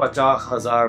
50,000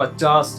50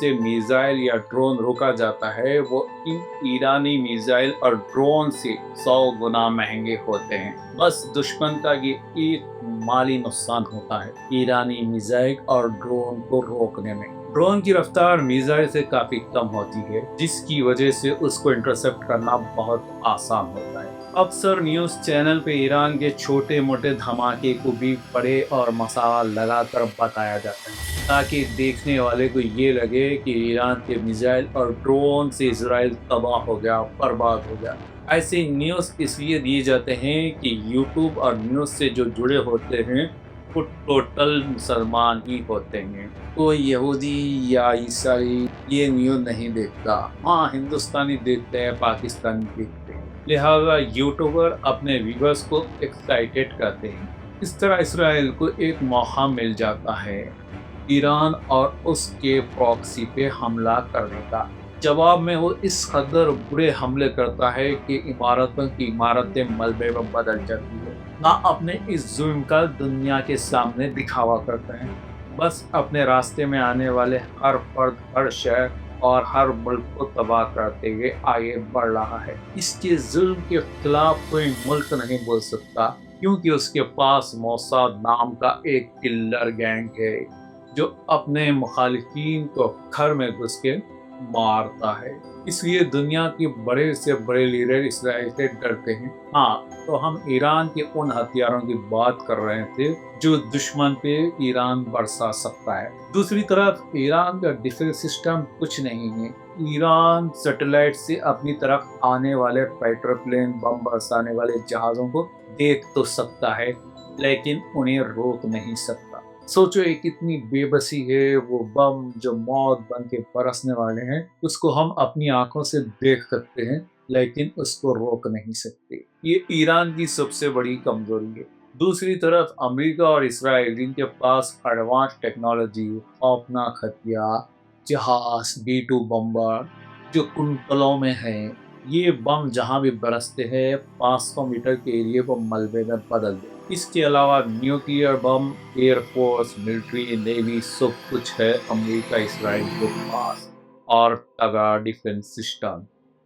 سے میزائل یا ڈرون روکا جاتا ہے وہ ان ایرانی میزائل اور ڈرون سے 100 گنا مہنگے ہوتے ہیں۔ بس دشمن کا یہ ایک مالی نقصان ہوتا ہے ایرانی میزائل اور ڈرون کو روکنے میں۔ ڈرون کی رفتار میزائل سے کافی کم ہوتی ہے، جس کی وجہ سے اس کو انٹرسپٹ کرنا بہت آسان ہوتا ہے۔ اکثر نیوز چینل پہ ایران کے چھوٹے موٹے دھماکے کو بھی بڑے اور مسائل لگا کر بتایا جاتا ہے تاکہ دیکھنے والے کو یہ لگے کہ ایران کے میزائل اور ڈرون سے اسرائیل تباہ ہو گیا، برباد ہو گیا۔ ایسے نیوز اس لیے دیے جاتے ہیں کہ یوٹیوب اور نیوز سے جو جڑے ہوتے ہیں وہ ٹوٹل مسلمان ہی ہوتے ہیں۔ کوئی یہودی یا عیسائی یہ نیوز نہیں دیکھتا، ہاں ہندوستانی دیکھتے ہیں، پاکستانی دیکھتے ہیں، لہذا یوٹیوبر اپنے ویورز کو ایکسائٹیڈ کرتے ہیں۔ اس طرح اسرائیل کو ایک موقع مل جاتا ہے ایران اور اس کے پراکسی پہ حملہ کرنے کا۔ جواب میں وہ اس قدر برے حملے کرتا ہے کہ عمارتوں کی عمارتیں ملبے میں بدل جاتی ہیں۔ نہ اپنے اس ظلم کا دنیا کے سامنے دکھاوا کرتا ہے، بس اپنے راستے میں آنے والے ہر فرد، ہر شہر اور ہر ملک کو تباہ کرتے ہوئے آگے بڑھ رہا ہے۔ اس کے ظلم کے خلاف کوئی ملک نہیں بول سکتا کیونکہ اس کے پاس موساد نام کا ایک کلر گینگ ہے جو اپنے مخالفین کو گھر میں گھس کے مارتا ہے۔ اس لیے دنیا کے بڑے سے بڑے لیڈر اسرائیل سے ڈرتے ہیں۔ ہاں تو ہم ایران کے ان ہتھیاروں کی بات کر رہے تھے جو دشمن پہ ایران برسا سکتا ہے۔ دوسری طرف ایران کا ڈیفنس سسٹم کچھ نہیں ہے۔ ایران سیٹلائٹ سے اپنی طرف آنے والے فائٹر پلین، بم برسانے والے جہازوں کو دیکھ تو سکتا ہے لیکن انہیں روک نہیں سکتا۔ سوچو یہ کتنی بے بسی ہے، وہ بم جو موت بن کے برسنے والے ہیں اس کو ہم اپنی آنکھوں سے دیکھ سکتے ہیں لیکن اس کو روک نہیں سکتے۔ یہ ایران کی سب سے بڑی کمزوری ہے۔ دوسری طرف امریکہ اور اسرائیل جن کے پاس ایڈوانس ٹیکنالوجی، خوفناک ہتھیار، جہاز، B-2 بمبر جو کنٹلوں میں ہیں، یہ بم جہاں بھی برستے ہیں 500 میٹر کے ایریے کو ملبے میں بدل دے۔ اس کے علاوہ نیوکلیئر بم، ایئر فورس، ملٹری، نیوی سب کچھ ہے امریکہ اسرائیل کے پاس، اور تگڑا ڈیفنس سسٹم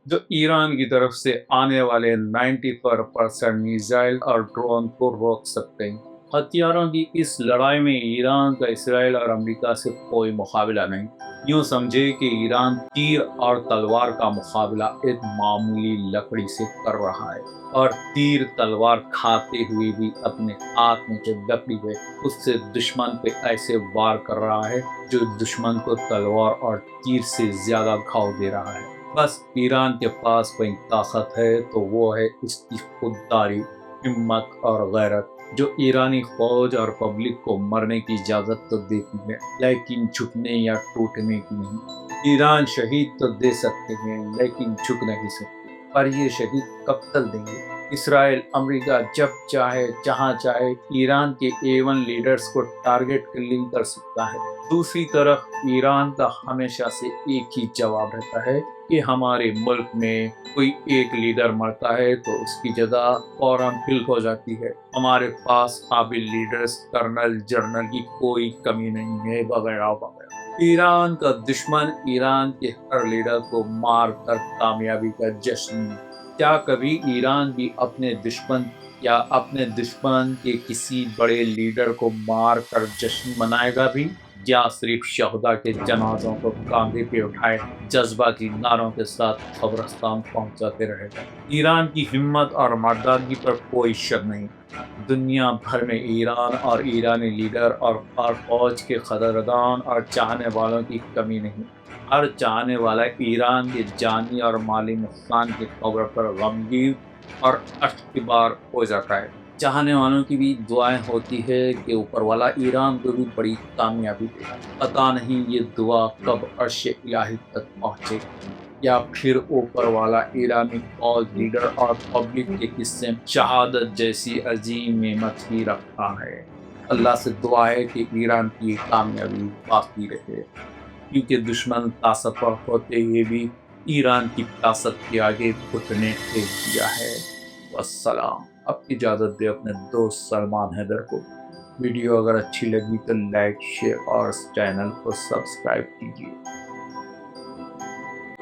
جو ایران کی طرف سے آنے والے 94% میزائل اور ڈرون کو روک سکتے ہیں۔ ہتھیاروں کی اس لڑائی میں ایران کا اسرائیل اور امریکہ سے کوئی مقابلہ نہیں۔ یوں سمجھے کہ ایران تیر اور تلوار کا مقابلہ ایک معمولی لکڑی سے کر رہا ہے، اور تیر تلوار کھاتے ہوئے بھی اپنے ہاتھ میں جو لکڑی ہے اس سے دشمن پہ ایسے وار کر رہا ہے جو دشمن کو تلوار اور تیر سے زیادہ گھاؤ دے رہا ہے۔ بس ایران کے پاس کوئی طاقت ہے تو وہ ہے اس کی خودداری، ہمت اور غیرت، جو ایرانی فوج اور پبلک کو مرنے کی اجازت تو دیتی ہے لیکن جھکنے یا ٹوٹنے کی نہیں۔ ایران شہید تو دے سکتے ہیں لیکن جھک نہیں سکتے، پر یہ شہید کب تک دیں گے؟ اسرائیل، امریکہ جب چاہے جہاں چاہے ایران کے A1 لیڈرز کو ٹارگٹ کلنگ کر سکتا ہے۔ دوسری طرف ایران کا ہمیشہ سے ایک ہی جواب رہتا ہے کہ ہمارے ملک میں کوئی ایک لیڈر مرتا ہے تو اس کی جگہ فوراً فل ہو جاتی ہے۔ ہمارے پاس قابل لیڈرز، کرنل، جنرل کی کوئی کمی نہیں ہے، وغیرہ وغیرہ۔ ایران کا دشمن ایران کے ہر لیڈر کو مار کر کامیابی کا جشن۔ کیا کبھی ایران بھی اپنے دشمن یا اپنے دشمن کے کسی بڑے لیڈر کو مار کر جشن منائے گا بھی، یا صرف شہدا کے جنازوں کو کاندھے پہ اٹھائے جذبہ کی نعروں کے ساتھ قبرستان پہنچاتے رہے گا؟ ایران کی ہمت اور مردانگی پر کوئی شک نہیں۔ دنیا بھر میں ایران اور ایرانی لیڈر اور فوج کے قدردان اور چاہنے والوں کی کمی نہیں۔ ہر چاہنے والا ایران کے جانی اور مالی نقصان کی خبر پر غمگین اور اشکبار ہو جاتا ہے۔ چاہنے والوں کی بھی دعائیں ہوتی ہے کہ اوپر والا ایران کو بھی بڑی کامیابی دے۔ پتہ نہیں یہ دعا کب عرش الہی تک پہنچے، یا پھر اوپر والا ایرانی فوج، لیڈر اور پبلک کے قصے میں شہادت جیسی عظیم نعمت ہی رکھتا ہے۔ اللہ سے دعا ہے کہ ایران کی کامیابی باقی رہے، کیونکہ دشمن طاقتور ہوتے ہوئے بھی ایران کی طاقت کے آگے گھٹنے ٹیک دیا ہے۔ والسلام۔ اب اجازت دے اپنے دوست سلمان حیدر کو۔ ویڈیو اگر اچھی لگی تو لائک شیئر اور اس چینل کو سبسکرائب کیجیے۔